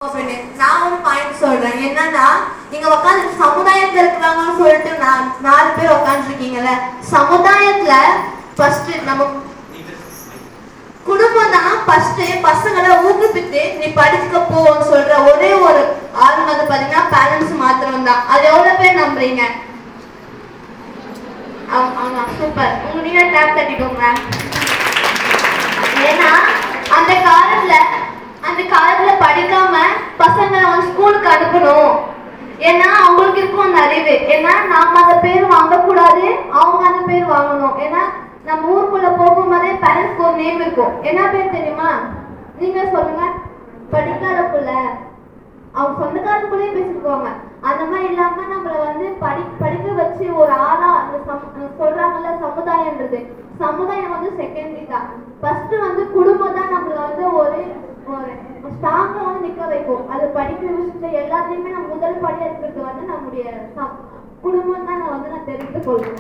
நான் ஒரு பாயிண்ட் சொல்றேன். என்னன்னா நீங்க உட்காந்து சமுதாயத்துல இருக்கிறாங்கன்னு சொல்லிட்டு நான் 4 பேர் உட்காந்துருக்கீங்கல்ல, சமுதாயத்துல ஃபர்ஸ்ட் நம்ம குடும்பம் தான் ஃபர்ஸ்ட் பசங்களை ஊக்குவித்து நீ படிச்சுக்க போன்னு சொல்ற ஒரே ஒரு ஆள் வந்து பாத்தீங்கன்னா பேரண்ட்ஸ் மாத்திரம் தான். அது எவ்வளவு பேர் நம்புறீங்க? ஆமா, சூப்பர். உங்க நீங்க டேப் தட்டிக்கோங்க. ஏன்னா அந்த காலத்துல படிக்காம பசங்களை வந்து ஸ்கூலுக்கு அனுப்பணும். ஏன்னா அவங்களுக்கு இருக்கும் அந்த அறிவு. ஏன்னா நாம அந்த பேர் வாங்கக்கூடாது, அவங்க அந்த பேர் வாங்கணும். ஏன்னா நம்ம ஊருக்குள்ள போகும்போதே பேரண்ட்ஸ்க்கு ஒரு நேம் இருக்கும். என்ன பேர் தெரியுமா? நீங்க சொல்லுங்க. படிக்காத புள்ள, அவங்க சொந்தக்காரங்களுக்குள்ளே பேசிக்குவாங்க. அந்த மாதிரி இல்லாம நம்மள வந்து படிக்க வச்சு ஒரு ஆளா அந்த சொல்றாங்கல்ல சமுதாயம்ன்றது. சமுதாயம் வந்து செகண்டரி தான். ஃபர்ஸ்ட் வந்து குடும்பம் தான் நம்மள வந்து ஒரு ஸ்ட்ராங்கா வந்து நிக்க வைக்கும். அது படிக்கிற விஷயத்துல எல்லாத்தையுமே நம்ம முதல் படியா இருக்கிறது வந்து நம்முடைய குடும்பம் தான் நான் தெரிந்து கொள்வேன்.